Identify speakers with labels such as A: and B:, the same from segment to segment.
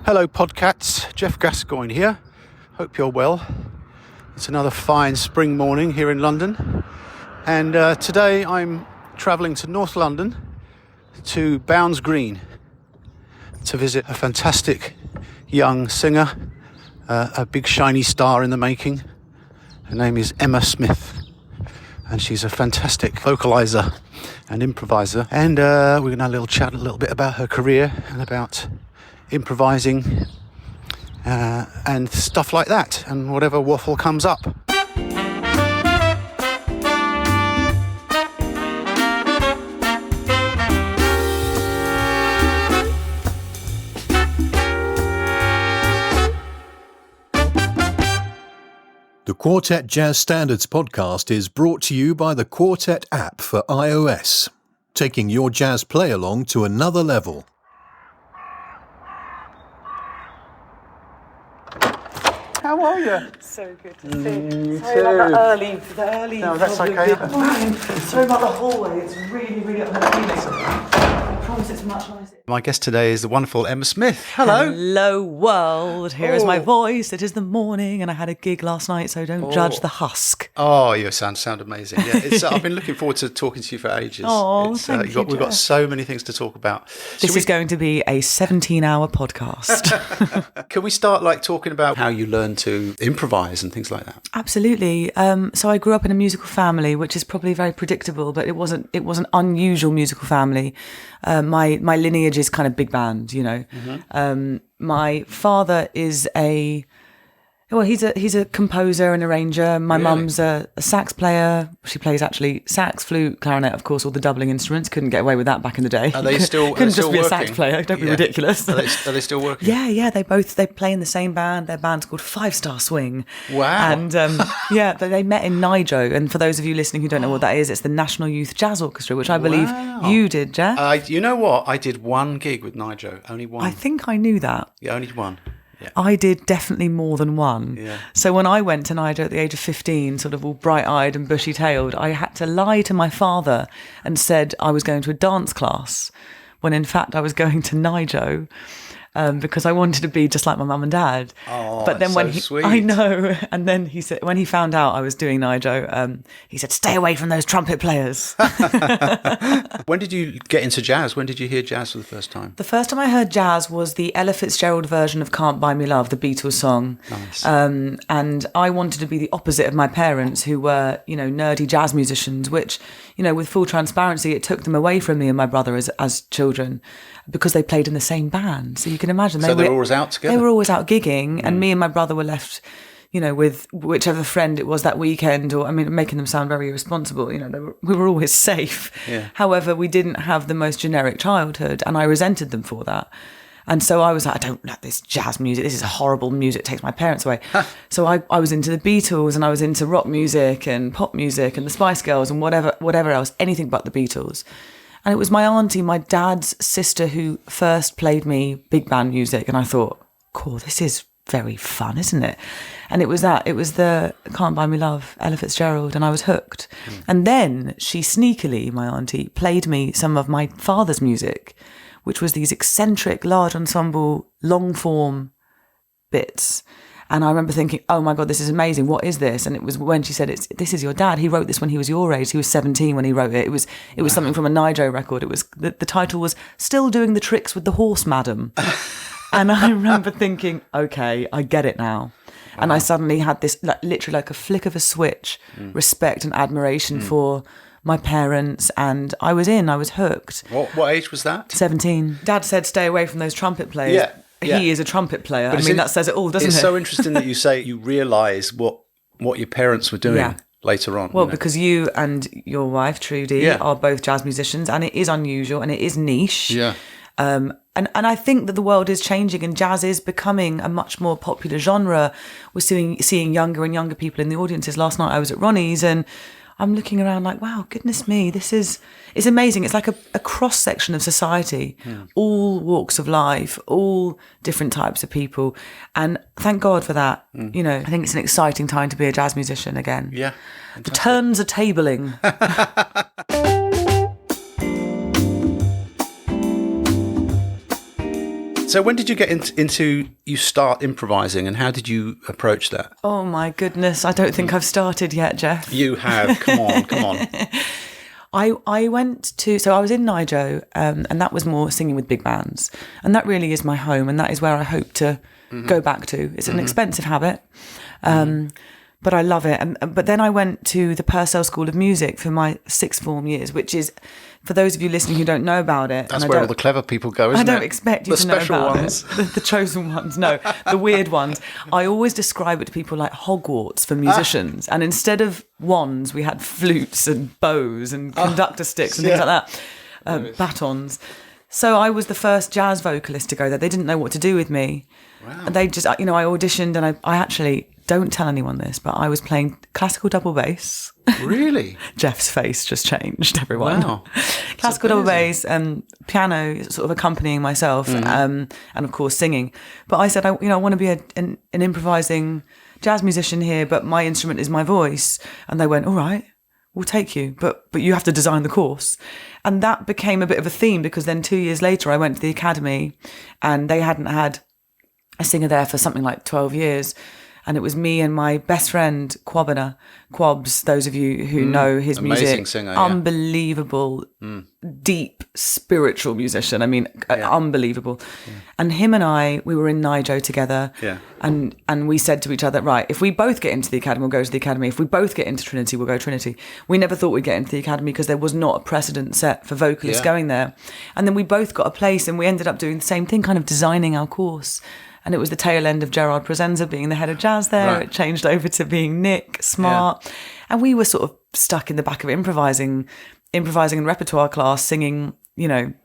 A: Hello Podcats, Geoff Gascoigne here. Hope you're well. It's another fine spring morning here in London, and today I'm travelling to North London to Bounds Green to visit a fantastic young singer, a big shiny star in the making. Her name is Emma Smith, and she's a fantastic vocaliser and improviser, and we're going to have a little chat a little bit about her career and about improvising and stuff like that, and whatever waffle comes up.
B: The Quartet Jazz Standards podcast is brought to you by the Quartet app for iOS, taking your jazz play along to another level.
A: How are you?
C: So good to see. Sorry about the early.
A: No, that's okay.
C: Sorry about the hallway. It's really I promise it's much nicer.
A: My guest today is the wonderful Emma Smith. Hello.
C: Hello world. Here is my voice. It is the morning, and I had a gig last night, so don't judge the husk.
A: Oh, you sound amazing. Yeah, I've been looking forward to talking to you for ages.
C: Thank you,
A: we've got so many things to talk about.
C: This is going to be a 17-hour podcast.
A: Can we start talking about how you learned to improvise and things like that?
C: Absolutely. So I grew up in a musical family, which is probably very predictable, but it was an unusual musical family. My lineage is kind of big band, you know. Mm-hmm. My father is he's a composer and arranger. My mum's a sax player. She plays actually sax, flute, clarinet, of course, all the doubling instruments. Couldn't get away with that back in the day.
A: Are they still
C: Couldn't
A: still
C: just be
A: working?
C: a sax player. Don't be ridiculous.
A: Are they still working?
C: Yeah. They play in the same band. Their band's called 5 Star Swing.
A: Wow.
C: And they met in Nijo. And for those of you listening who don't know what that is, it's the National Youth Jazz Orchestra, which I believe you did, Geoff.
A: You know what? I did one gig with Nijo. Only one.
C: I think I knew that.
A: Yeah, only one. Yeah.
C: I did definitely more than one.
A: Yeah.
C: So when I went to Nijo at the age of 15, sort of all bright-eyed and bushy-tailed, I had to lie to my father and said I was going to a dance class, when in fact I was going to Nijo. Because I wanted to be just like my mum and dad.
A: Oh,
C: but then when
A: sweet.
C: I know, and then he said, when he found out I was doing Nijo, he said, "Stay away from those trumpet players."
A: When did you get into jazz? When did you hear jazz for the first time?
C: The first time I heard jazz was the Ella Fitzgerald version of "Can't Buy Me Love," the Beatles song.
A: Nice.
C: And I wanted to be the opposite of my parents, who were, nerdy jazz musicians, which, with full transparency, it took them away from me and my brother as children, because they played in the same band. So you can imagine
A: they were always out together.
C: They were always out gigging, and me and my brother were left, with whichever friend it was that weekend. Or making them sound very irresponsible. We were always safe. Yeah. However, we didn't have the most generic childhood, and I resented them for that. And so I was like, I don't like this jazz music. This is horrible music. It takes my parents away. So I was into the Beatles, and I was into rock music and pop music and the Spice Girls and whatever else, anything but the Beatles. And it was my auntie, my dad's sister, who first played me big band music. And I thought, cool, this is very fun, isn't it? And it was the Can't Buy Me Love, Ella Fitzgerald, and I was hooked. And then she sneakily, my auntie, played me some of my father's music, which was these eccentric, large ensemble, long form bits. And I remember thinking, oh my God, this is amazing. What is this? And it was when she said, this is your dad. He wrote this when he was your age. He was 17 when he wrote it. It was something from a Nijo record. It was the title was Still Doing the Tricks with the Horse, Madam. And I remember thinking, okay, I get it now. Wow. And I suddenly had this, literally like a flick of a switch, respect and admiration for my parents, and I was hooked.
A: What age was that?
C: 17. Dad said, stay away from those trumpet players. Yeah. He is a trumpet player. But that says it all, doesn't it?
A: It's so interesting that you say you realise what your parents were doing later on.
C: Well, because you and your wife, Trudy, are both jazz musicians, and it is unusual and it is niche. Yeah. And I think that the world is changing, and jazz is becoming a much more popular genre. We're seeing younger and younger people in the audiences. Last night I was at Ronnie's, and I'm looking around like, wow, goodness me, it's amazing. It's like a cross-section of society, all walks of life, all different types of people. And thank God for that. I think it's an exciting time to be a jazz musician again.
A: Yeah.
C: Fantastic. The turns are tabling.
A: So when did you get into you start improvising, and how did you approach that?
C: Oh my goodness, I don't think I've started yet, Geoff.
A: You have. Come on.
C: I went to, so I was in Nijo, and that was more singing with big bands. And that really is my home, and that is where I hope to go back to. It's an expensive habit, but I love it. But then I went to the Purcell School of Music for my sixth form years, which is, for those of you listening who don't know about it.
A: That's where all the clever people go, isn't it?
C: I don't expect you to know about it. The chosen ones, no, the weird ones. I always describe it to people like Hogwarts for musicians. And instead of wands, we had flutes and bows and conductor sticks and things like that, batons. So I was the first jazz vocalist to go there. They didn't know what to do with me. Wow. They just, I auditioned, and I actually, don't tell anyone this, but I was playing classical double bass.
A: Really?
C: Geoff's face just changed, everyone.
A: Wow.
C: Classical double bass and piano sort of accompanying myself, and of course singing. But I said, I want to be an improvising jazz musician here, but my instrument is my voice. And they went, all right, we'll take you, but you have to design the course. And that became a bit of a theme, because then 2 years later I went to the academy, and they hadn't had a singer there for something like 12 years. And it was me and my best friend, Quobs, those of you who know his
A: amazing
C: music.
A: Singer,
C: unbelievable, deep, spiritual musician. I mean, unbelievable. Yeah. And him and we were in Nijo together. Yeah. And we said to each other, right, if we both get into the academy, we'll go to the academy. If we both get into Trinity, we'll go to Trinity. We never thought we'd get into the academy, because there was not a precedent set for vocalists going there. And then we both got a place, and we ended up doing the same thing, kind of designing our course. And it was the tail end of Gerard Presenza being the head of jazz there. Right. It changed over to being Nick Smart. Yeah. And we were sort of stuck in the back of improvising in repertoire class, singing, It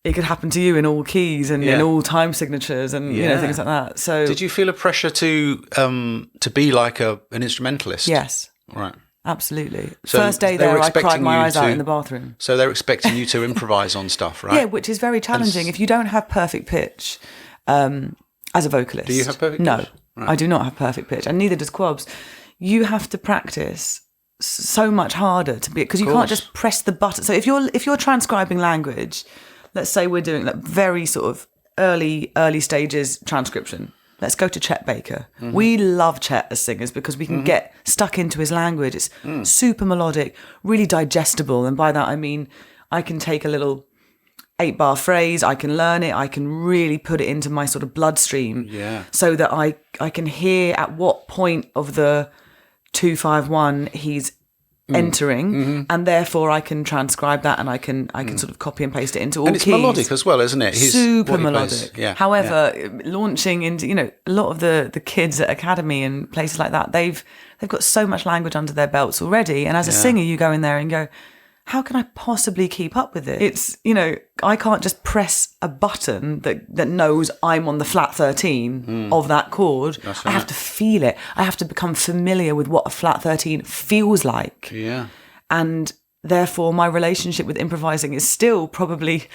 C: Could Happen to You in all keys and in all time signatures and things like that. So
A: did you feel a pressure to be like an instrumentalist?
C: Yes.
A: Right.
C: Absolutely. So first day there, I cried my eyes out in the bathroom.
A: So they're expecting you to improvise on stuff, right?
C: Yeah, which is very challenging. If you don't have perfect pitch, as a vocalist.
A: Do you have perfect pitch?
C: No, right. I do not have perfect pitch, and neither does Quobs. You have to practice so much harder to be, because you can't just press the button. So if you're transcribing language, let's say we're doing like very sort of early stages transcription. Let's go to Chet Baker. Mm-hmm. We love Chet as singers because we can get stuck into his language. It's super melodic, really digestible, and by that I mean I can take a little 8-bar phrase, I can learn it, I can really put it into my sort of bloodstream, so that I can hear at what point of the 2-5-1 he's entering, and therefore I can transcribe that, and I can sort of copy and paste it into all
A: keys. And it's melodic as well, isn't it?
C: Super melodic. Yeah. However, launching into a lot of the kids at academy and places like that, they've got so much language under their belts already, and as a singer, you go in there and go, how can I possibly keep up with it? It's, I can't just press a button that knows I'm on the flat 13 of that chord. Right. I have to feel it. I have to become familiar with what a flat 13 feels like. Yeah. And therefore, my relationship with improvising is still probably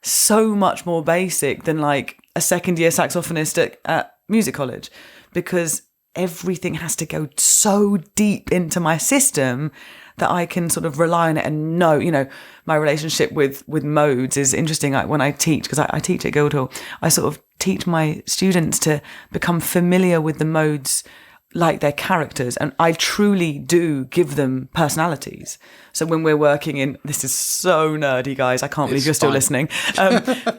C: so much more basic than like a second-year saxophonist at music college, because everything has to go so deep into my system that I can sort of rely on it and know, my relationship with modes is interesting. When I teach, because I teach at Guildhall, I sort of teach my students to become familiar with the modes like their characters. And I truly do give them personalities. So when we're working in, this is so nerdy, guys, I can't believe you're still listening.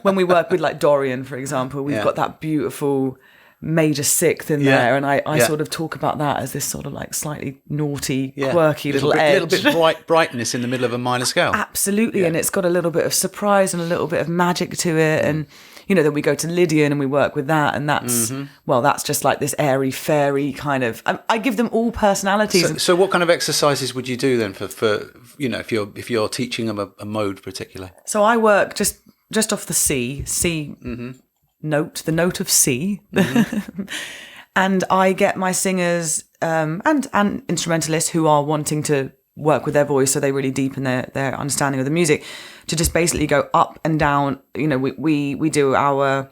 C: When we work with like Dorian, for example, we've got that beautiful major sixth in there, and I sort of talk about that as this sort of like slightly naughty, quirky little edge. A
A: little bit brightness in the middle of a minor scale.
C: Absolutely, and it's got a little bit of surprise and a little bit of magic to it, and then we go to Lydian and we work with that, and that's that's just like this airy fairy kind of. I give them all personalities.
A: So what kind of exercises would you do then for if you're teaching them a mode particularly?
C: So I work just off the C. Note, the note of C. And I get my singers and instrumentalists who are wanting to work with their voice, so they really deepen their understanding of the music, to just basically go up and down. We do our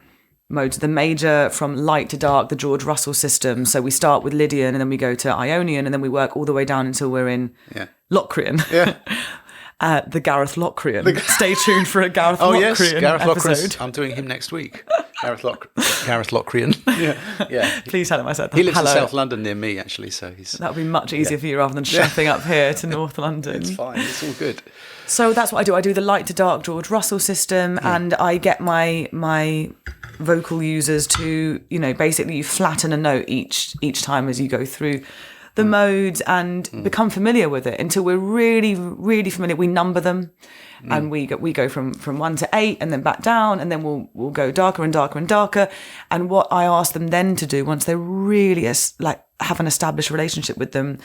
C: modes, the major from light to dark, the George Russell system. So we start with Lydian and then we go to Ionian and then we work all the way down until we're in Locrian. Yeah. The Gareth Locrian. Stay tuned for a Gareth Locrian
A: Gareth
C: episode.
A: Locrian. I'm doing him next week. Gareth Locrian. Yeah.
C: Please tell him I said that.
A: He lives
C: Hello.
A: in South London near me, actually, so he's...
C: That would be much easier for you rather than shuffling up here to North London.
A: It's fine, it's all good.
C: So that's what I do. I do the light to dark George Russell system, and I get my vocal users to, basically you flatten a note each time as you go through the modes and become familiar with it until we're really, really familiar. We number them, and we go from 1 to 8 and then back down, and then we'll go darker and darker and darker. And what I ask them then to do once they really have an established relationship with them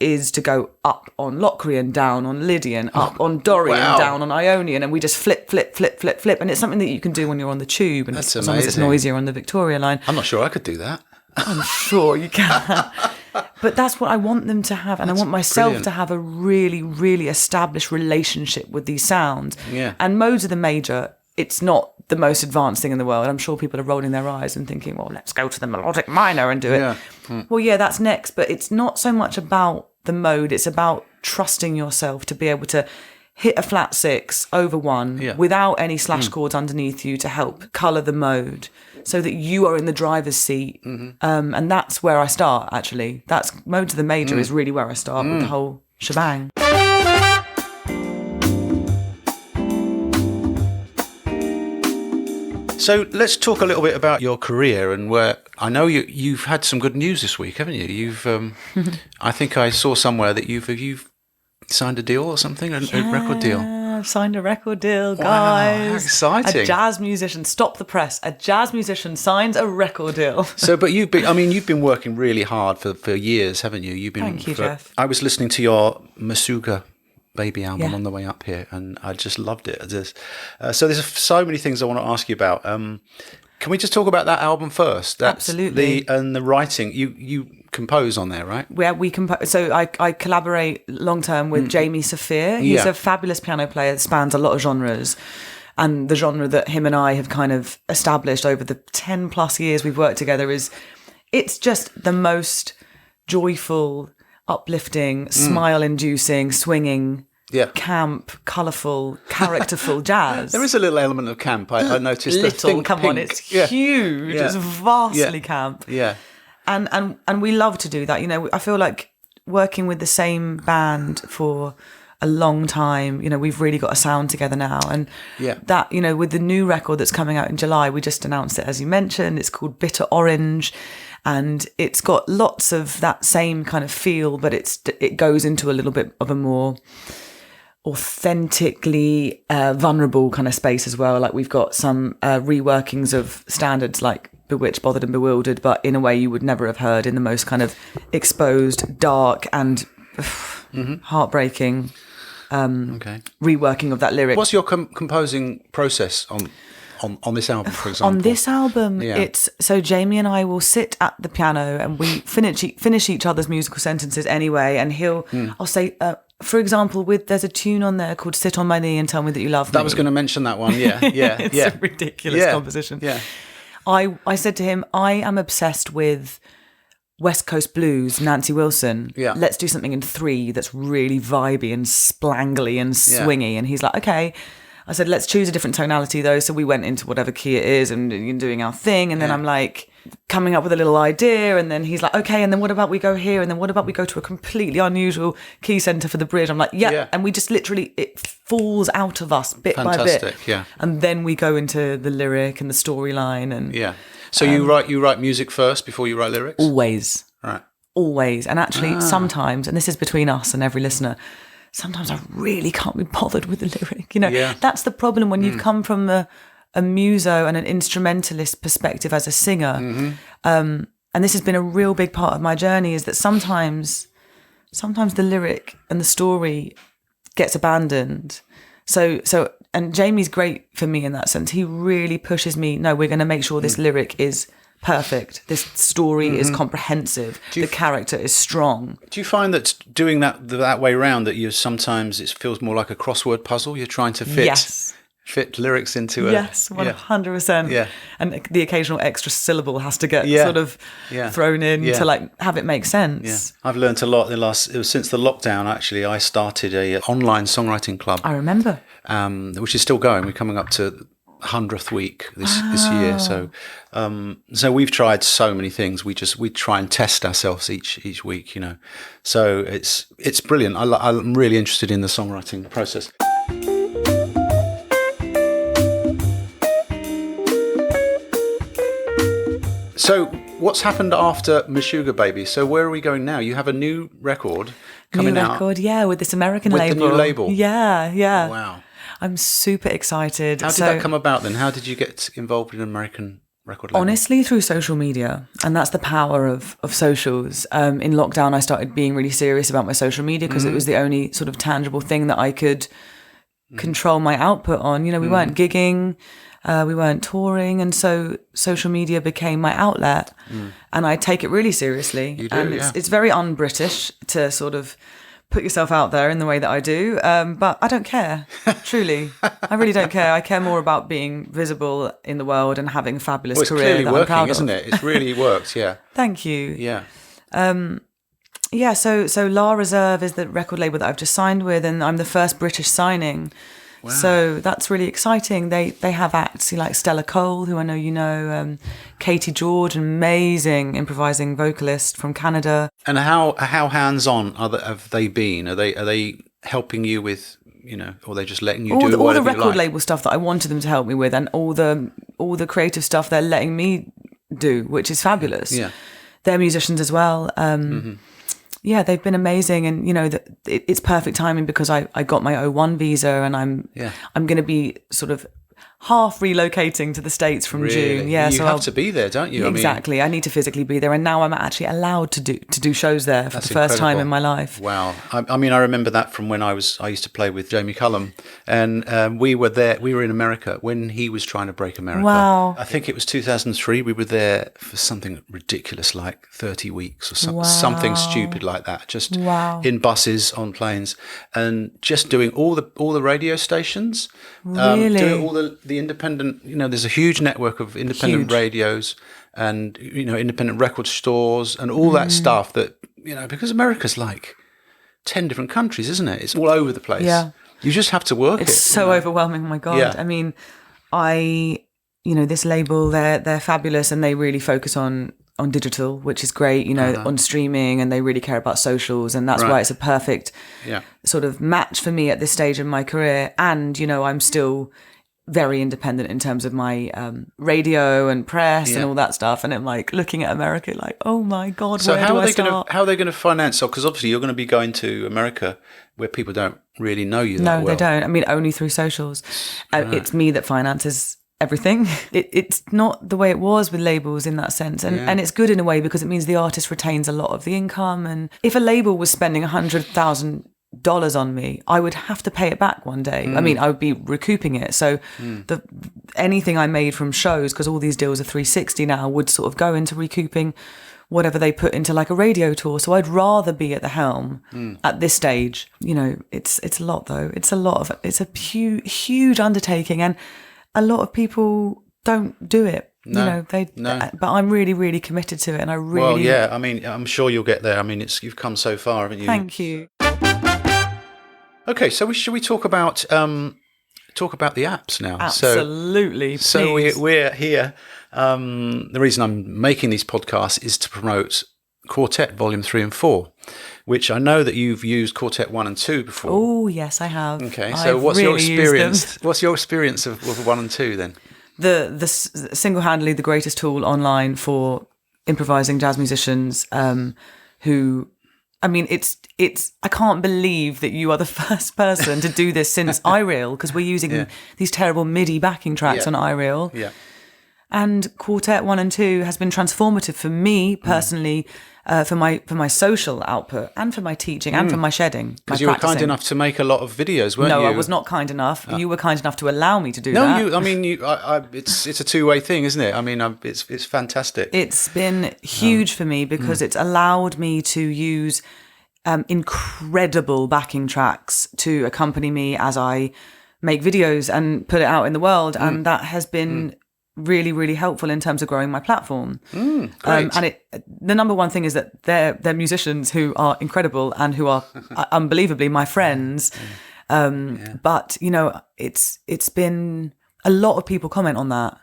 C: is to go up on Locrian, down on Lydian, up on Dorian, down on Ionian, and we just flip, flip, flip, flip, flip. And it's something that you can do when you're on the tube, and as long as it's noisier on the Victoria line.
A: I'm not sure I could do that.
C: I'm sure you can. But that's what I want them to have, and I want myself to have a really, really established relationship with these sounds.
A: Yeah.
C: And modes of the major, it's not the most advanced thing in the world. I'm sure people are rolling their eyes and thinking, well, let's go to the melodic minor and do it.
A: Yeah.
C: Well, yeah, that's next, but it's not so much about the mode. It's about trusting yourself to be able to hit a flat 6 over 1 without any slash chords underneath you to help colour the mode, so that you are in the driver's seat. And that's where I start, actually. That's mode to the major is really where I start with the whole shebang.
A: So let's talk a little bit about your career, and where I know you've had some good news this week, haven't you? You've, I think I saw somewhere that you've signed a deal or something, a record deal.
C: I've signed a record deal, guys.
A: Wow, how exciting.
C: A jazz musician, stop the press. A jazz musician signs a record deal.
A: So, but you've been working really hard for years, haven't you?
C: Thank you, Geoff.
A: I was listening to your Masuga Baby album on the way up here, and I just loved it. So there's so many things I want to ask you about. Can we just talk about that album first?
C: Absolutely.
A: And the writing, you compose on there, right?
C: Where we compose. So I collaborate long term with Jamie Saphir. He's a fabulous piano player that spans a lot of genres. And the genre that him and I have kind of established over the 10 plus years we've worked together it's just the most joyful, uplifting, smile-inducing, swinging, camp, colourful, characterful jazz.
A: There is a little element of camp. I noticed.
C: It's huge. It's vastly camp.
A: Yeah.
C: And we love to do that. I feel like working with the same band for a long time, we've really got a sound together now. And that, with the new record that's coming out in July, we just announced it, as you mentioned. It's called Bitter Orange. And it's got lots of that same kind of feel, but it goes into a little bit of a more authentically vulnerable kind of space as well. Like we've got some reworkings of standards like Bewitched, Bothered and Bewildered, but in a way you would never have heard, in the most kind of exposed, dark and heartbreaking reworking of that lyric.
A: What's your composing process on this album, for example?
C: On this album, it's so Jamie and I will sit at the piano and we finish each other's musical sentences anyway, and I'll say, for example, there's a tune on there called "Sit on My Knee and Tell Me That You Love Me."
A: I was going to mention that one.
C: It's a ridiculous composition.
A: Yeah.
C: I said to him, I am obsessed with West Coast blues, Nancy Wilson.
A: Yeah.
C: Let's do something in 3 that's really vibey and splangly and swingy. And he's like, okay. I said, let's choose a different tonality though. So we went into whatever key it is and doing our thing. And then I'm like coming up with a little idea. And then he's like, okay, and then what about we go here? And then what about we go to a completely unusual key center for the bridge? I'm like, yeah. And we just literally, it falls out of us bit by bit.
A: Yeah.
C: And then we go into the lyric and the storyline. And
A: so you write music first before you write lyrics?
C: Always.
A: Right.
C: Always. And actually sometimes, and this is between us and every listener, sometimes I really can't be bothered with the lyric. That's the problem when you've come from a muso and an instrumentalist perspective as a singer. And this has been a real big part of my journey, is that sometimes the lyric and the story gets abandoned. And Jamie's great for me in that sense. He really pushes me. No, we're going to make sure this lyric is perfect. This story is comprehensive. The character is strong.
A: Do you find that doing that way round, that sometimes it feels more like a crossword puzzle? You're trying to fit lyrics into a...
C: Yes, 100%.
A: Yeah.
C: And the occasional extra syllable has to get sort of thrown in to have it make sense.
A: Yeah. I've learned a lot since the lockdown. Actually, I started a online songwriting club.
C: I remember.
A: Which is still going. We're coming up to 100th week this year. So we've tried so many things. We try and test ourselves each week, So it's brilliant. I'm really interested in the songwriting process. So what's happened after Meshuggah Baby? So where are we going now? You have a new record coming out.
C: New record, yeah, with this American label.
A: With the new label?
C: Yeah.
A: Wow.
C: I'm super excited.
A: How did that come about then? How did you get involved in an American record label?
C: Honestly, through social media. And that's the power of socials. In lockdown, I started being really serious about my social media because it was the only sort of tangible thing that I could control my output on. We weren't gigging. We weren't touring, and so social media became my outlet, and I take it really seriously.
A: You do,
C: and it's very un-British to sort of put yourself out there in the way that I do, but I don't care, truly. I really don't care. I care more about being visible in the world and having a fabulous career
A: clearly
C: that
A: working,
C: I'm proud of.
A: isn't it? It's really worked, yeah.
C: Thank you.
A: Yeah.
C: So La Reserve is the record label that I've just signed with, and I'm the first British signing. Wow. So that's really exciting. They have acts like Stella Cole, who I know you know, Katie George, an amazing improvising vocalist from Canada.
A: And how hands-on have they been? Are they helping you with, or are they just letting you do
C: all the
A: whatever you
C: record
A: like?
C: label stuff that I wanted them to help me with, and all the creative stuff they're letting me do, which is fabulous. Yeah, they're musicians as well. Yeah, they've been amazing, and it's perfect timing because I got my O1 visa, and I'm going to be sort of half relocating to the States from June. Yeah,
A: you have to be there, don't you?
C: Exactly. I need to physically be there, and now I'm actually allowed to do shows there for the first time in my life.
A: Wow. I remember that from when I used to play with Jamie Cullum, and we were there. We were in America when he was trying to break America.
C: Wow.
A: I think it was 2003. We were there for something ridiculous, like 30 weeks or something stupid like that. Just in buses, on planes, and just doing all the radio stations.
C: Really?
A: Doing all the independent, there's a huge network of independent radios and, independent record stores and all that stuff that, because America's like 10 different countries, isn't it? It's all over the place. Yeah. You just have to work
C: It's so overwhelming. Oh my God. Yeah. This label, they're fabulous, and they really focus on digital, which is great, on streaming, and they really care about socials, and that's why it's a perfect sort of match for me at this stage in my career. And, I'm still very independent in terms of my radio and press and all that stuff, and I'm like looking at America like, oh my God,
A: so
C: where do I start?
A: How are they going to finance? Because obviously you're going to be going to America where people don't really know you that well.
C: No, they don't. Only through socials. It's me that finances everything. It's not the way it was with labels in that sense, and it's good in a way because it means the artist retains a lot of the income. And if a label was spending $100,000 on me, I would have to pay it back one day. I would be recouping it. So anything I made from shows, because all these deals are 360 now, would sort of go into recouping whatever they put into like a radio tour. So I'd rather be at the helm at this stage. It's a lot though. It's a huge undertaking, and a lot of people don't do it.
A: No.
C: But I'm really, really committed to it, and I really.
A: Well, yeah. I'm sure you'll get there. You've come so far, haven't you?
C: Thank you.
A: Okay, so should we talk about the apps now?
C: Absolutely.
A: So we're here. The reason I'm making these podcasts is to promote Quartet Volume 3 and 4, which I know that you've used Quartet 1 and 2 before.
C: Oh, yes, I have.
A: Okay, so what's your experience? What's your experience of 1 and 2 then?
C: The single-handedly the greatest tool online for improvising jazz musicians who. It's. I can't believe that you are the first person to do this since iReal, because we're using these terrible MIDI backing tracks on iReal. Yeah. And Quartet 1 and 2 has been transformative for me personally, for my social output, and for my teaching, and for my shedding.
A: Because you were kind enough to make a lot of videos, weren't you?
C: No, I was not kind enough. You were kind enough to allow me to do that.
A: No, it's a two-way thing, isn't it? It's fantastic.
C: It's been huge for me because it's allowed me to use incredible backing tracks to accompany me as I make videos and put it out in the world, and that has been really, really helpful in terms of growing my platform.
A: Great.
C: And the number one thing is that they're musicians who are incredible and who are unbelievably my friends. But it's been a lot of people comment on that,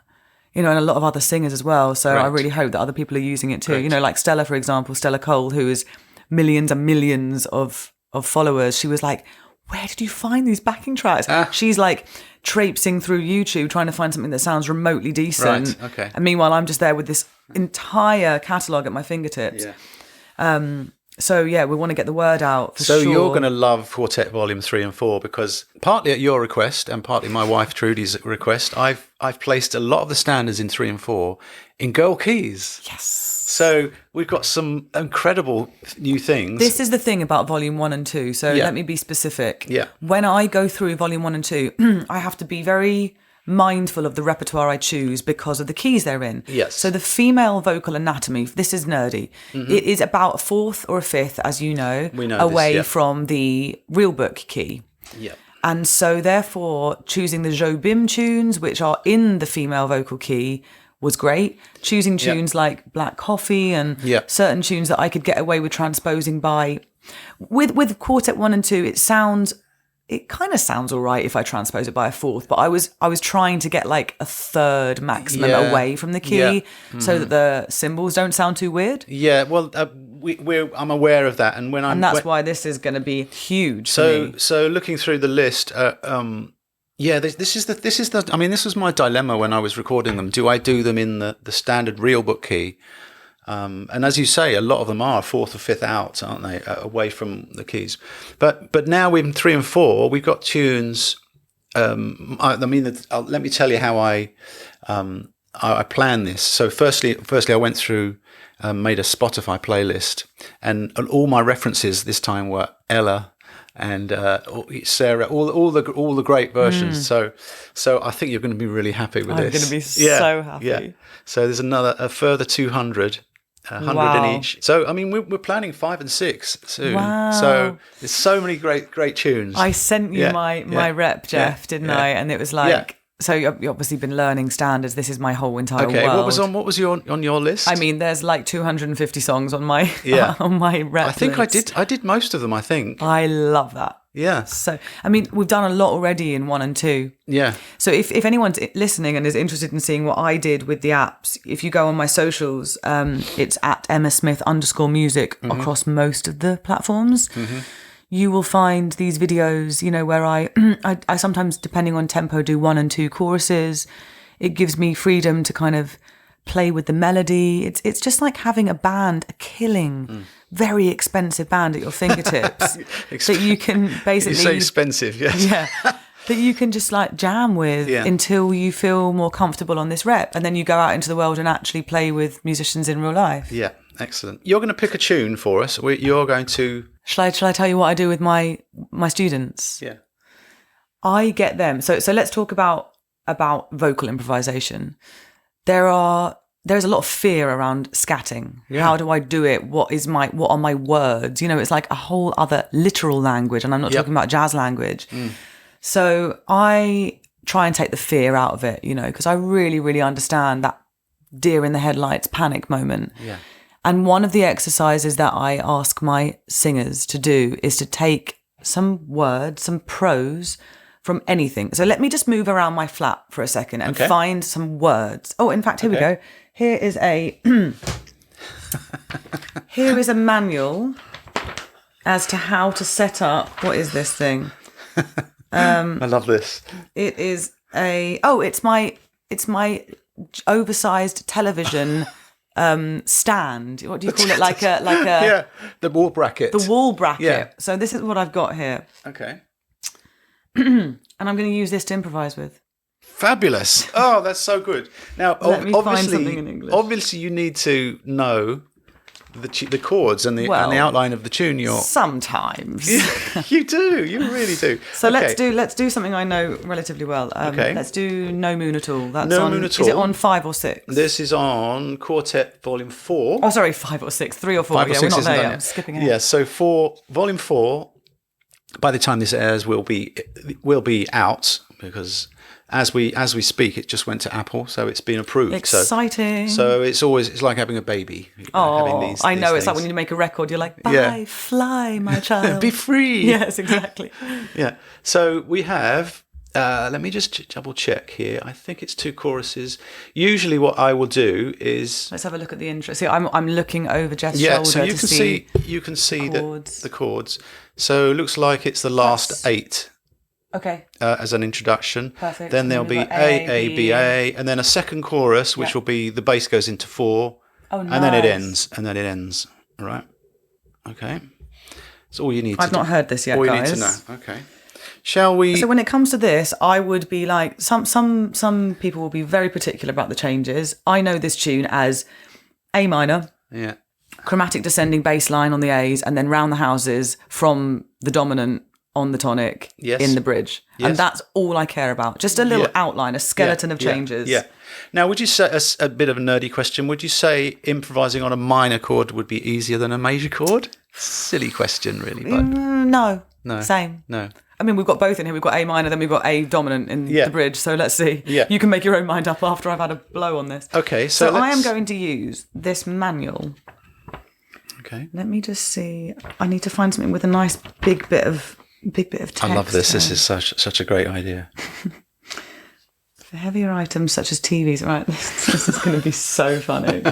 C: and a lot of other singers as well. So
A: Right.
C: I really hope that other people are using it too.
A: Right.
C: Like Stella, for example, Stella Cole, who is millions and millions of followers. She was like, where did you find these backing tracks? She's like traipsing through YouTube trying to find something that sounds remotely decent.
A: Right, okay.
C: And meanwhile, I'm just there with this entire catalogue at my fingertips.
A: Yeah.
C: So yeah, we want to get the word out for
A: So
C: sure.
A: you're going to love Quartet Volume 3 and 4 because partly at your request and partly my wife Trudy's request, I've placed a lot of the standards in 3 and 4 in girl keys.
C: Yes.
A: So we've got some incredible new things.
C: This is the thing about Volume 1 and 2. So
A: Yeah.
C: let me be specific.
A: Yeah.
C: When I go through Volume 1 and 2, I have to be very mindful of the repertoire I choose because of the keys they're in.
A: Yes.
C: So the female vocal anatomy, this is nerdy. It is about a fourth or a fifth, as you know,
A: We know
C: away
A: this, yeah.
C: from the real book key.
A: Yeah.
C: And so therefore choosing the Jobim tunes, which are in the female vocal key, was great. Choosing tunes like Black Coffee and
A: Yeah.
C: certain tunes that I could get away with transposing by. With Quartet 1 and 2, it kind of sounds all right if I transpose it by a fourth, but I was trying to get like a third maximum
A: Yeah.
C: away from the key
A: Yeah.
C: so that the cymbals don't sound too weird.
A: Yeah, well, I'm aware of that, and
C: And that's why this is going to be huge for me.
A: So looking through the list, this is the. I mean, this was my dilemma when I was recording them. Do I do them in the standard real book key? And as you say, a lot of them are fourth or fifth out, aren't they? Away from the keys. But now in 3 and 4, we've got tunes. Let me tell you how I plan this. So firstly, I went through, made a Spotify playlist, and all my references this time were Ella and Sarah, all the great versions. So I think you're going to be really happy with this.
C: I'm going to be so happy.
A: Yeah. So there's a further 200. 100
C: Wow.
A: in each. So I mean, we're planning 5 and 6 soon.
C: Wow.
A: So there's so many great tunes.
C: I sent you
A: Yeah,
C: my rep, Geoff, didn't I? And it was like, so you've obviously been learning standards. This is my whole entire
A: Okay,
C: world.
A: what was on your list?
C: I mean, there's like 250 songs on my
A: Yeah.
C: on my rep
A: I think
C: list.
A: I did most of them, I think.
C: I love that.
A: Yeah.
C: So, I mean, we've done a lot already in 1 and 2.
A: Yeah.
C: So if anyone's listening and is interested in seeing what I did with the apps, if you go on my socials, it's at @EmmaSmith_music across most of the platforms. You will find these videos, where I sometimes, depending on tempo, do 1 and 2 choruses. It gives me freedom to kind of play with the melody. It's just like having a band, a killing, very expensive band at your fingertips that you can basically...
A: You say expensive, yes.
C: Yeah. That you can just like jam with until you feel more comfortable on this rep. And then you go out into the world and actually play with musicians in real life.
A: Yeah, excellent. You're going to pick a tune for us. You're going to...
C: Shall I tell you what I do with my students?
A: Yeah.
C: I get them. So let's talk about vocal improvisation. There's a lot of fear around scatting.
A: Yeah.
C: How do I do it? What are my words? It's like a whole other literal language, and I'm not talking about jazz language. So I try and take the fear out of it, because I really, really understand that deer in the headlights panic moment.
A: Yeah.
C: And one of the exercises that I ask my singers to do is to take some words, some prose from anything. So let me just move around my flat for a second and find some words. Oh, in fact, here we go. Here is here is a manual as to how to set up. What is this thing?
A: I love this.
C: It is it's my oversized television stand. What do you call it? Like a
A: Yeah, the wall bracket.
C: the wall bracket.
A: Yeah.
C: So this is what I've got here,
A: Okay.
C: and I'm going to use this to improvise with.
A: Fabulous. Oh, that's so good. Now,
C: Let me find something in English.
A: Obviously, you need to know the chords and the outline of the tune.
C: Sometimes.
A: You do. You really do.
C: So let's do something I know relatively well. Let's do No Moon at All. That's
A: No
C: on,
A: Moon at
C: Is it
A: All.
C: on 5 or 6?
A: This is on Quartet Volume 4.
C: Oh, sorry, 5 or 6, 3 or 4.
A: 5 or
C: Yeah,
A: 6
C: we're not
A: isn't
C: there
A: done
C: yet.
A: yet.
C: I'm skipping ahead.
A: Yeah, so for Volume 4, by the time this airs, will be out because as we speak, it just went to Apple, so it's been approved.
C: Exciting.
A: So it's like having a baby.
C: Oh,
A: having
C: I know.
A: these
C: It's like
A: things.
C: when you make a record, you're like, bye, fly, my child.
A: Be free.
C: Yes, exactly.
A: Yeah. So we have Let me just double check here. I think it's 2 choruses. Usually what I will do is...
C: Let's have a look at the intro. See, I'm looking over Geoff's shoulder
A: so you
C: to
A: can
C: see
A: you can see
C: chords.
A: the chords. So it looks like it's the last 8
C: Okay.
A: as an introduction.
C: Perfect.
A: Then there'll
C: And
A: be
C: we've got
A: A, B, A, and then a second chorus, which will be the bass goes into 4.
C: Oh, nice.
A: And then it ends. All right. Okay. That's all you need to
C: I've not heard this yet,
A: all
C: guys.
A: you need to know. Okay. Shall we...
C: So when it comes to this, I would be like, some people will be very particular about the changes. I know this tune as A minor,
A: Yeah.
C: chromatic descending bass line on the A's, and then round the houses from the dominant on the tonic in the bridge.
A: Yes.
C: And that's all I care about. Just a little outline, a skeleton of changes.
A: Yeah. Now, would you say, a bit of a nerdy question, would you say improvising on a minor chord would be easier than a major chord? Silly question, really. But
C: No.
A: No.
C: Same.
A: No.
C: I mean, we've got both in here. We've got A minor, then we've got A dominant in the bridge. So let's see.
A: Yeah.
C: You can make your own mind up after I've had a blow on this.
A: Okay,
C: So I am going to use this manual.
A: Okay.
C: Let me just see. I need to find something with a nice big bit of text.
A: I love this. This is such a great idea.
C: For heavier items such as TVs, right? This is going to be so funny.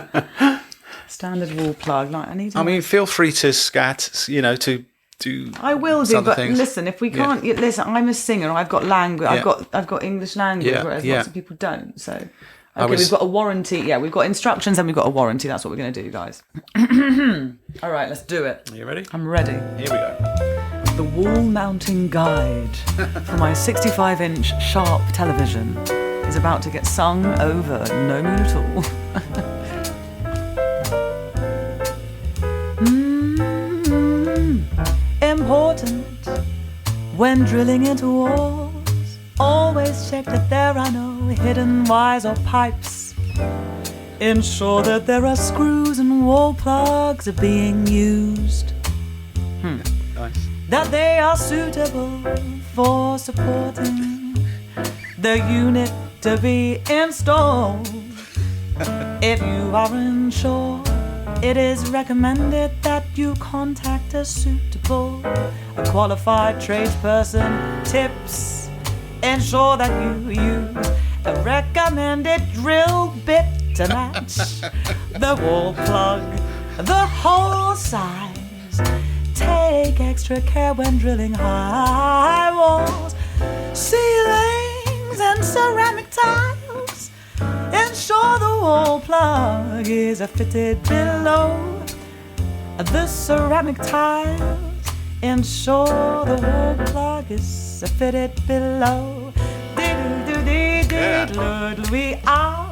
C: Standard wall plug. Like I mean,
A: feel free to scat. To do.
C: I will do, but
A: things.
C: listen. If we can't, listen. I'm a singer. I've got language. I've got English language, whereas lots of people don't. So. Okay, we've got a warranty. Yeah, we've got instructions and we've got a warranty. That's what we're going to do, guys. All right, let's do it.
A: Are you ready?
C: I'm ready.
A: Here we go.
C: The wall mounting guide for my 65-inch Sharp television is about to get sung over No Moon at All. Important when drilling into walls. Always check that there are no hidden wires or pipes. Ensure that there are screws and wall plugs being used.
A: Nice.
C: That they are suitable for supporting the unit to be installed. If you are unsure, it is recommended that you contact a suitable, a qualified tradesperson. Tips: ensure that you use a recommended drill bit to match the wall plug, the hole size. Take extra care when drilling high walls, ceilings and ceramic tiles. Ensure the wall plug is fitted below the ceramic tiles. Ensure the wall plug is fitted below. We are.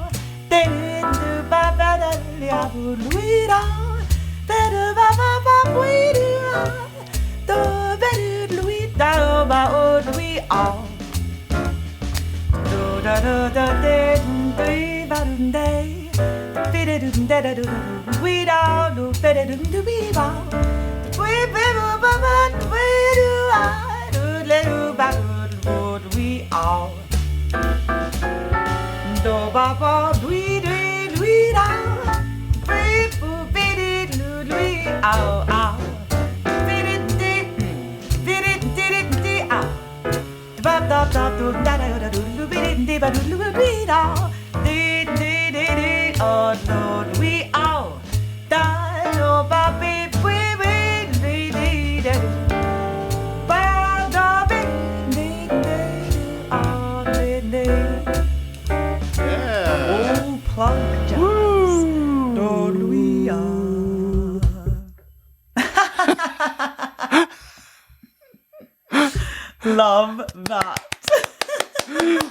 C: Love that.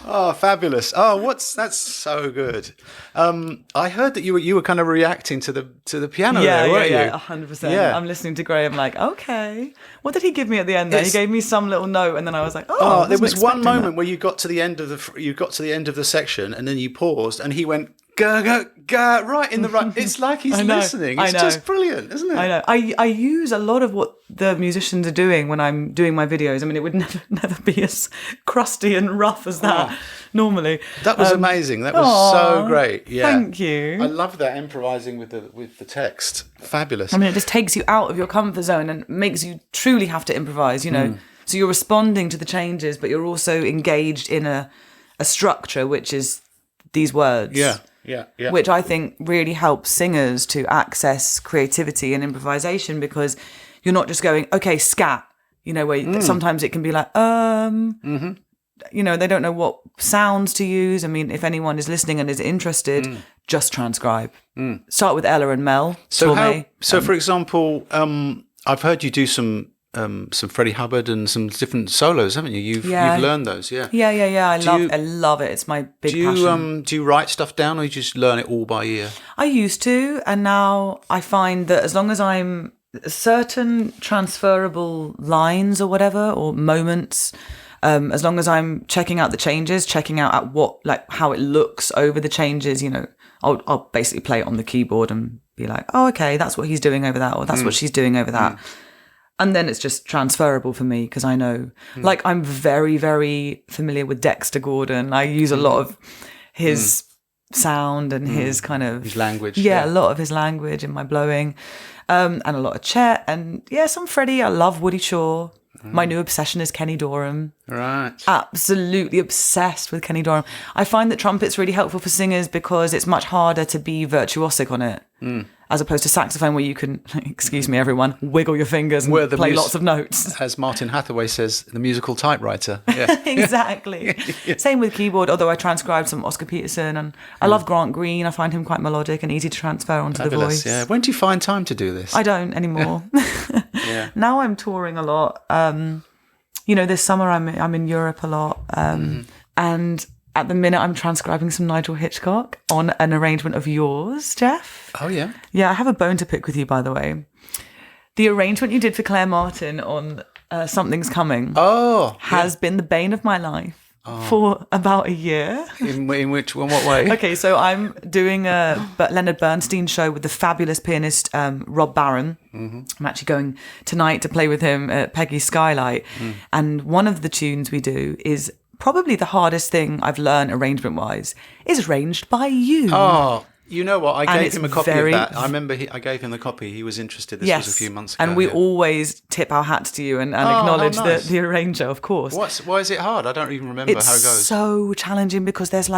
A: Oh, fabulous! Oh, that's so good. I heard that you were kind of reacting to the piano there, weren't you?
C: 100%.
A: Yeah.
C: I'm listening to Graham like, okay, what did he give me at the end there? He gave me some little note, and then I was like, oh,
A: there was one moment
C: that.
A: where you got to the end of the section, and then you paused, and he went go right in the right. It's like he's listening. It's just brilliant, isn't it?
C: I know. I use a lot of what the musicians are doing when I'm doing my videos. I mean, it would never be as crusty and rough as that normally.
A: That was amazing. That was so great. Yeah.
C: Thank you.
A: I love that improvising with the text. Fabulous.
C: I mean, it just takes you out of your comfort zone and makes you truly have to improvise. You know, So you're responding to the changes, but you're also engaged in a structure, which is these words.
A: Yeah.
C: Which I think really helps singers to access creativity and improvisation, because you're not just going, okay, scat, where sometimes it can be like, they don't know what sounds to use. I mean, if anyone is listening and is interested, just transcribe. Start with Ella and Mel.
A: So for example, I've heard you do some Freddie Hubbard and some different solos, haven't you? You've learned those, yeah.
C: Yeah. I love it. It's my big passion.
A: Do you write stuff down, or you just learn it all by ear?
C: I used to, and now I find that as long as I'm certain transferable lines or whatever, or moments, as long as I'm checking out the changes, checking out at what, like how it looks over the changes, I'll basically play it on the keyboard and be like, oh, okay, that's what he's doing over that, or that's what she's doing over that. And then it's just transferable for me, because I know, like, I'm very, very familiar with Dexter Gordon. I use a lot of his sound and his kind of...
A: His language.
C: Yeah, a lot of his language in my blowing. And a lot of Chet. And some Freddie. I love Woody Shaw. My new obsession is Kenny Dorham.
A: Right.
C: Absolutely obsessed with Kenny Dorham. I find that trumpet's really helpful for singers because it's much harder to be virtuosic on it. As opposed to saxophone, where you can, excuse me, everyone, wiggle your fingers and play lots of notes.
A: As Martin Hathaway says, the musical typewriter. Yeah.
C: Exactly. Same with keyboard, although I transcribed some Oscar Peterson, and I love Grant Green. I find him quite melodic and easy to transfer onto the voice.
A: Yeah. When do you find time to do this?
C: I don't anymore. Now I'm touring a lot. This summer I'm in Europe a lot. And at the minute, I'm transcribing some Nigel Hitchcock on an arrangement of yours, Geoff.
A: Oh, yeah?
C: Yeah, I have a bone to pick with you, by the way. The arrangement you did for Claire Martin on Something's Coming has been the bane of my life for about a year.
A: In what way?
C: Okay, so I'm doing a Leonard Bernstein show with the fabulous pianist Rob Barron. I'm actually going tonight to play with him at Peggy's Skylight. And one of the tunes we do is... probably the hardest thing I've learned arrangement-wise is arranged by you.
A: Oh, you know what? I gave him a copy of that. I remember I gave him the copy. He was interested. This was a few months ago.
C: And we always tip our hats to you and acknowledge the arranger, of course.
A: Why is it hard? I don't even remember how it goes.
C: It's so challenging because there's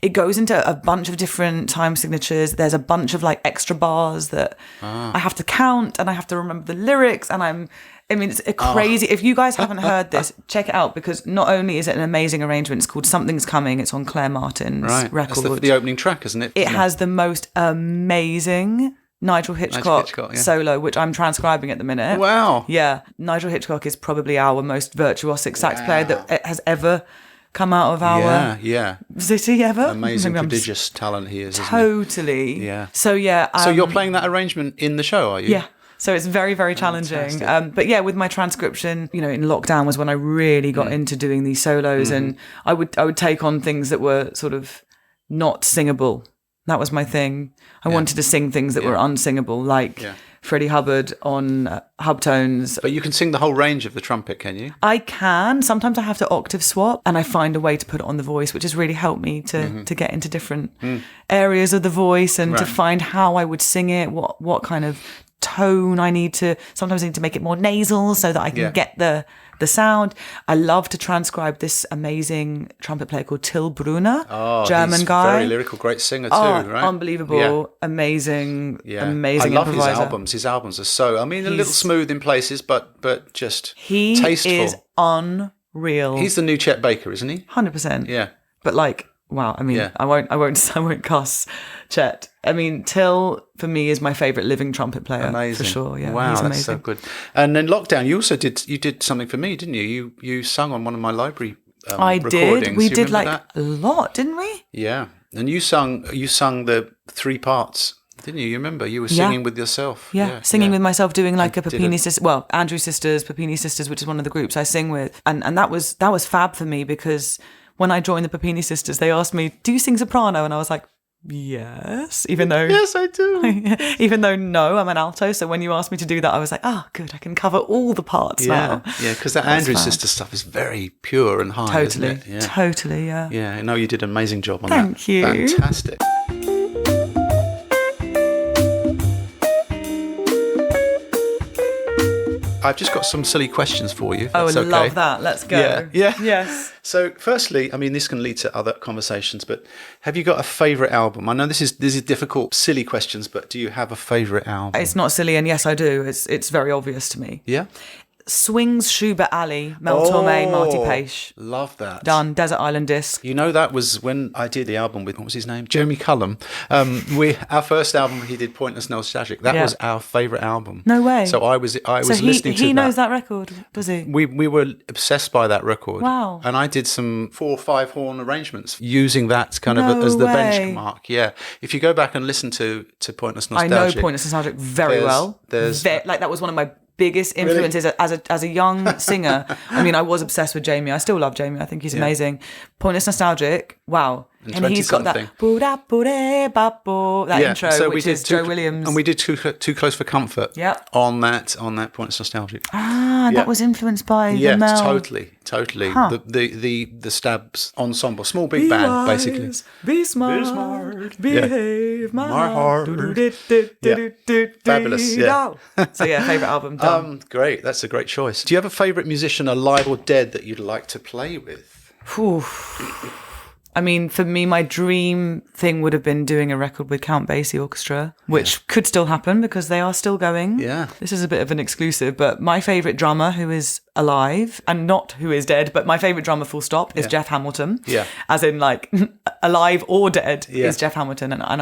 C: it goes into a bunch of different time signatures. There's a bunch of extra bars that I have to count, and I have to remember the lyrics, and it's a crazy... If you guys haven't heard this, check it out, because not only is it an amazing arrangement, it's called Something's Coming. It's on Claire Martin's record.
A: That's the opening track, isn't it?
C: It has the most amazing Nigel Hitchcock solo, which I'm transcribing at the minute.
A: Wow.
C: Yeah. Nigel Hitchcock is probably our most virtuosic sax player that has ever come out of our city ever.
A: Amazing, prodigious talent he is,
C: totally.
A: Isn't he? Yeah.
C: So,
A: so you're playing that arrangement in the show, are you?
C: Yeah. So it's very, very challenging. But yeah, with my transcription, in lockdown was when I really got into doing these solos, and I would take on things that were sort of not singable. That was my thing. I wanted to sing things that were unsingable, like Freddie Hubbard on hubtones.
A: But you can sing the whole range of the trumpet, can you?
C: I can. Sometimes I have to octave swap, and I find a way to put it on the voice, which has really helped me to get into different areas of the voice, and to find how I would sing it, what kind of tone sometimes I need to make it more nasal so that I can get the sound. I love to transcribe this amazing trumpet player called Till Brunner, German guy.
A: Very lyrical, great singer too, right?
C: Unbelievable, amazing
A: I love
C: improviser.
A: His albums are so, a little smooth in places, but just tasteful.
C: He is unreal.
A: He's the new Chet Baker, isn't he?
C: 100%.
A: Yeah.
C: But wow, I won't cuss Chet. Till for me is my favourite living trumpet player.
A: Amazing.
C: For sure. Yeah,
A: wow,
C: he's
A: that's so good. And then lockdown, you also did something for me, didn't you? You sung on one of my library recordings.
C: Did. We did a lot, didn't we?
A: Yeah, and you sung the 3 parts. Didn't you? You remember? You were singing with yourself.
C: Yeah, singing with myself, doing a Papini Sisters, Andrew Sisters, Papini Sisters, which is one of the groups I sing with. And that was fab for me, because when I joined the Papini Sisters, they asked me, do you sing soprano? And I was like, yes, even though...
A: Yes, I do.
C: Even though, no, I'm an alto. So when you asked me to do that, I was like, good, I can cover all the parts now.
A: Yeah, because that Andrew Sister stuff is very pure and high,
C: Totally,
A: isn't it? Yeah.
C: Totally, yeah.
A: Yeah, I know you did an amazing job on
C: Thank
A: that.
C: you.
A: Fantastic. I've just got some silly questions for you.
C: Oh, I
A: that's okay.
C: love that. Let's go.
A: Yeah.
C: Yes.
A: So, firstly, I mean, this can lead to other conversations, but have you got a favourite album? I know this is difficult, silly questions, but do you have a favourite album?
C: It's not silly, and yes, I do. It's very obvious to me.
A: Yeah.
C: Swings, Schubert Alley, Mel Torme, Marty Page.
A: Love that.
C: Done. Desert Island Disc.
A: You know, that was when I did the album with, what was his name? Jeremy Cullum. Our first album, he did Pointless Nostalgic. That was our favourite album.
C: No way.
A: So I was listening to that.
C: He knows that record, does he?
A: We were obsessed by that record.
C: Wow.
A: And I did some 4 or 5 horn arrangements using that kind of
C: No
A: as the
C: way.
A: benchmark. Yeah. If you go back and listen to Pointless Nostalgic.
C: I know Pointless Nostalgic very well. Like that was one of my biggest influences as a young singer. I mean, I was obsessed with Jamie. I still love Jamie. I think he's amazing. Pointless Nostalgic. Wow. And he's got that intro, which is Joe Williams.
A: And we did Too Close for Comfort.
C: Yep.
A: On that Pointless Nostalgic.
C: That was influenced by the Mel.
A: Totally.
C: Huh.
A: The Stabs ensemble, small big band, basically.
C: Be smart, behave, my heart.
A: Fabulous. Yeah.
C: So favourite album. Done.
A: Great. That's a great choice. Do you have a favourite musician, alive or dead, that you'd like to play with?
C: Whew. I mean, for me, my dream thing would have been doing a record with Count Basie Orchestra, which could still happen because they are still going.
A: Yeah.
C: This is a bit of an exclusive, but my favourite drummer who is alive, and not who is dead, but my favourite drummer full stop is Geoff Hamilton.
A: Yeah.
C: As in like alive or dead is Geoff Hamilton. And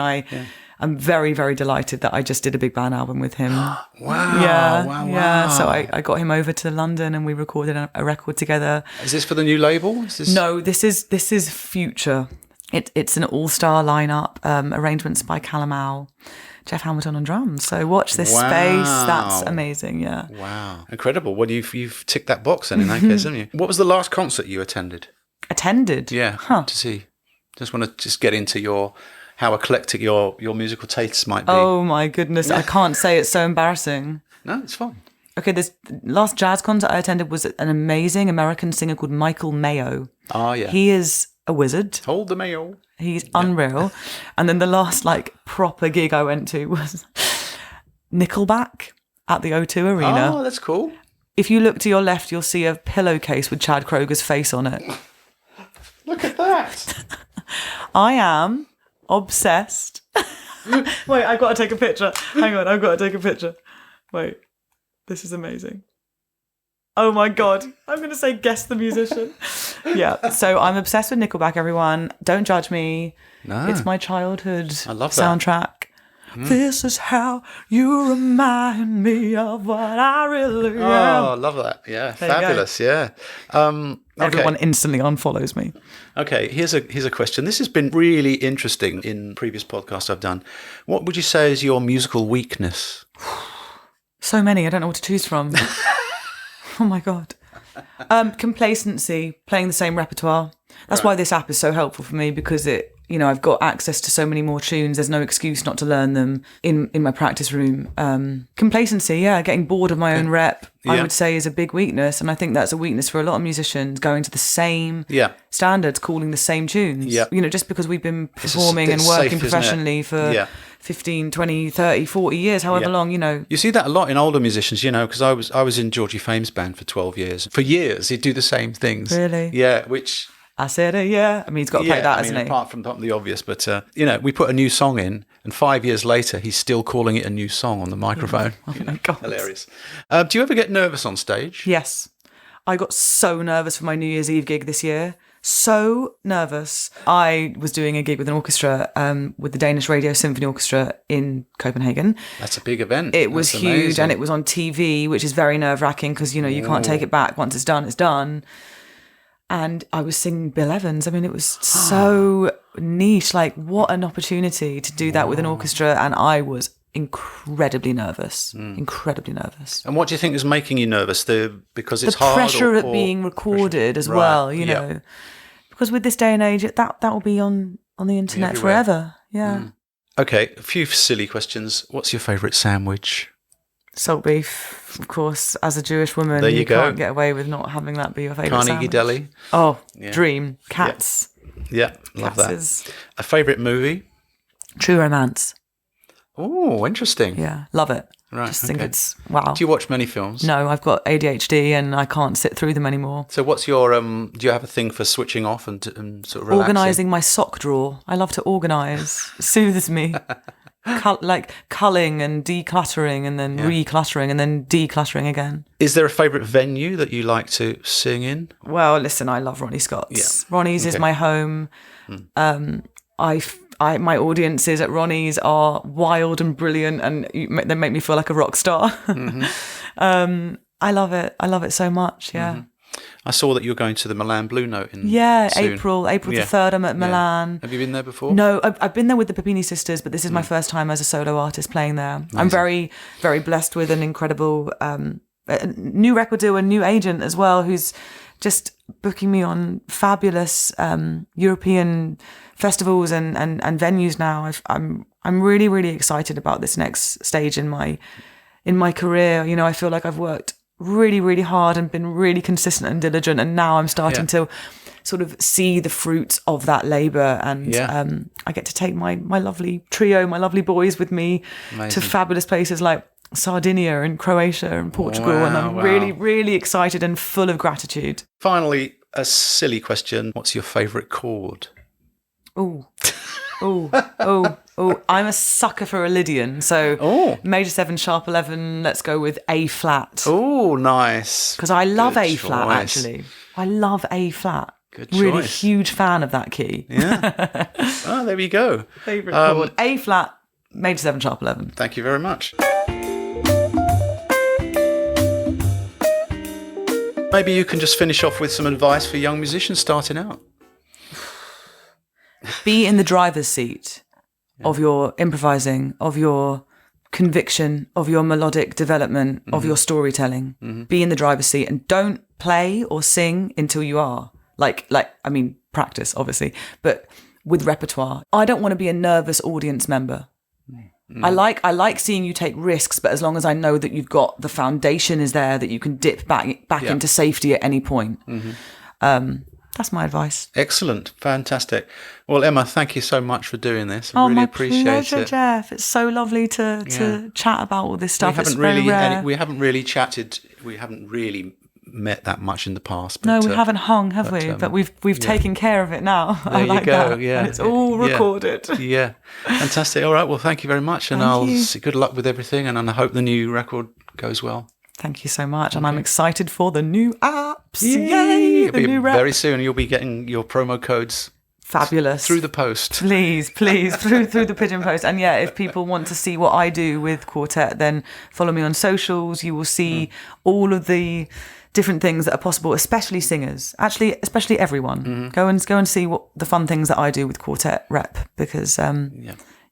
C: I'm very, very delighted that I just did a big band album with him.
A: Wow.
C: Yeah. So I got him over to London and we recorded a record together.
A: Is this for the new label?
C: No, this is future. It's an all-star lineup, arrangements by Calamau, Geoff Hamilton on drums. So watch this space. That's amazing. Yeah.
A: Wow. Incredible. Well, you've ticked that box then in that case, haven't you? What was the last concert you attended?
C: Yeah.
A: To see. Just want to get into how eclectic your musical tastes might be.
C: Oh my goodness, I can't say, it's so embarrassing.
A: No, it's fine.
C: Okay, this last jazz concert I attended was an amazing American singer called Michael Mayo.
A: Oh, yeah.
C: He is a wizard.
A: Hold the Mayo.
C: He's unreal. And then the last proper gig I went to was Nickelback at the O2 Arena.
A: Oh, that's cool.
C: If you look to your left, you'll see a pillowcase with Chad Kroger's face on it.
A: Look at that.
C: I am obsessed. Wait, I've got to take a picture. Hang on, I've got to take a picture. Wait, this is amazing. Oh my God, I'm going to say guess the musician. Yeah, so I'm obsessed with Nickelback, everyone. Don't judge me.
A: No.
C: It's my childhood
A: I love that.
C: soundtrack. This is how you remind me of what I really am.
A: Oh, I love that. Yeah,
C: There
A: fabulous. Yeah. Okay.
C: Everyone instantly unfollows me.
A: Okay, here's a question. This has been really interesting in previous podcasts I've done. What would you say is your musical weakness?
C: So many, I don't know what to choose from. Oh my God. Complacency, playing the same repertoire. That's why this app is so helpful for me, because I've got access to so many more tunes. There's no excuse not to learn them in my practice room. Complacency, getting bored of my own rep, I would say is a big weakness. And I think that's a weakness for a lot of musicians, going to the same standards, calling the same tunes. Yeah. Just because we've been performing and working safe, professionally for 15, 20, 30, 40 years, however long,
A: You see that a lot in older musicians, because I was in Georgie Fame's band for 12 years. For years, he'd do the same things.
C: Really?
A: Yeah, which...
C: I said, I mean, he's got to play that, hasn't he?
A: Apart from the obvious, but, we put a new song in, and 5 years later, he's still calling it a new song on the microphone.
C: Oh my God.
A: Hilarious. Do you ever get nervous on stage?
C: Yes. I got so nervous for my New Year's Eve gig this year. So nervous. I was doing a gig with an orchestra, with the Danish Radio Symphony Orchestra in Copenhagen.
A: That's a big event.
C: It was huge, and it was on TV, which is very nerve-wracking because, you can't take it back. Once it's done, it's done. And I was singing Bill Evans. I mean, it was so niche. Like, what an opportunity to do that with an orchestra. And I was incredibly nervous. Incredibly nervous.
A: And what do you think is making you nervous? Because it's hard?
C: The pressure of being recorded as well, you know. Because with this day and age, that will be on the internet forever. Yeah.
A: Okay, a few silly questions. What's your favourite sandwich?
C: Salt beef, of course. As a Jewish woman,
A: you
C: can't get away with not having that be your favourite
A: Carnegie
C: sandwich.
A: Deli.
C: Oh, dream. Cats.
A: Yeah, love
C: Cats
A: that. A favourite movie?
C: True Romance.
A: Oh, interesting.
C: Yeah, love it.
A: Right,
C: Just think
A: okay.
C: it's wow.
A: Do you watch many films?
C: No, I've got ADHD and I can't sit through them anymore.
A: So what's your, do you have a thing for switching off and sort of relaxing?
C: Organising my sock drawer. I love to organise. Soothes me. Like culling and decluttering and then recluttering and then decluttering again.
A: Is there a favourite venue that you like to sing in?
C: Well, listen, I love Ronnie Scott's.
A: Yeah.
C: Ronnie's is my home. My audiences at Ronnie's are wild and brilliant, and they make me feel like a rock star. I love it. I love it so much. Yeah.
A: Mm-hmm. I saw that you're going to the Milan Blue Note in soon.
C: April the 3rd. I'm at Milan.
A: Have you been there before?
C: No, I've been there with the Papini sisters, but this is my first time as a solo artist playing there. Amazing. I'm very, very blessed with an incredible new record deal, a new agent as well, who's just booking me on fabulous European festivals and venues now. I'm really, really excited about this next stage in my career. You know, I feel like I've worked really, really hard and been really consistent and diligent, and now I'm starting to sort of see the fruits of that labour, and I get to take my lovely trio, my lovely boys with me to fabulous places like Sardinia and Croatia and Portugal, and I'm really, really excited and full of gratitude.
A: Finally, a silly question. What's your favourite chord?
C: Oh, I'm a sucker for a Lydian. So major 7, sharp 11, let's go with A flat.
A: Oh, nice.
C: Because I love
A: Good
C: A flat,
A: choice.
C: actually. I love A flat.
A: Good
C: Really
A: choice.
C: huge fan of that key.
A: Yeah. Oh, there we go.
C: Favourite chord. A flat, major 7, sharp 11.
A: Thank you very much. Maybe you can just finish off with some advice for young musicians starting out.
C: Be in the driver's seat of your improvising, of your conviction, of your melodic development, of your storytelling. Be in the driver's seat and don't play or sing until you are. Practice, obviously, but with repertoire. I don't want to be a nervous audience member. I like seeing you take risks, but as long as I know that you've got the foundation is there, that you can dip back into safety at any point. That's my advice.
A: Excellent. Fantastic. Well, Emma, thank you so much for doing this. I really appreciate
C: pleasure,
A: it.
C: Geoff. It's so lovely to chat about all this stuff. It's very rare.
A: We haven't really chatted. We haven't really met that much in the past.
C: No, we haven't hung, have we? But we've taken care of it now.
A: There
C: I like
A: you go.
C: that.
A: Yeah,
C: And it's all recorded.
A: Yeah, fantastic. All right. Well, thank you very much, and good luck with everything, and I hope the new record goes well.
C: Thank you so much, and I'm excited for the new apps.
A: Yay!
C: The new rep.
A: Very soon. You'll be getting your promo codes.
C: Fabulous.
A: Through the post.
C: Please, through the pigeon post. And yeah, if people want to see what I do with Quartet, then follow me on socials. You will see all of the different things that are possible, especially singers. Actually, especially everyone. Go and see what the fun things that I do with Quartet rep, because I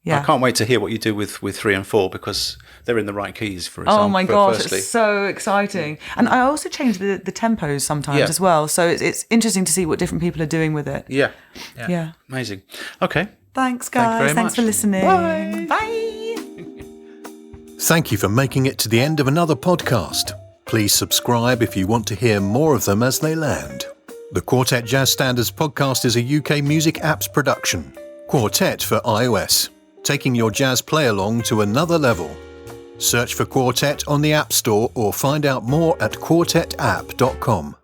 C: can't wait to hear what you do with 3 and 4, because they're in the right keys, for example. Oh my gosh,
A: firstly.
C: it's so exciting. And I also change the tempos sometimes as well. So it's interesting to see what different people are doing with it.
A: Yeah.
C: Amazing.
A: Okay.
C: Thanks, guys. Thanks for listening.
A: Bye.
C: Bye.
B: Thank you for making it to the end of another podcast. Please subscribe if you want to hear more of them as they land. The Quartet Jazz Standards podcast is a UK music apps production. Quartet for iOS, taking your jazz play-along to another level. Search for Quartet on the App Store or find out more at quartetapp.com.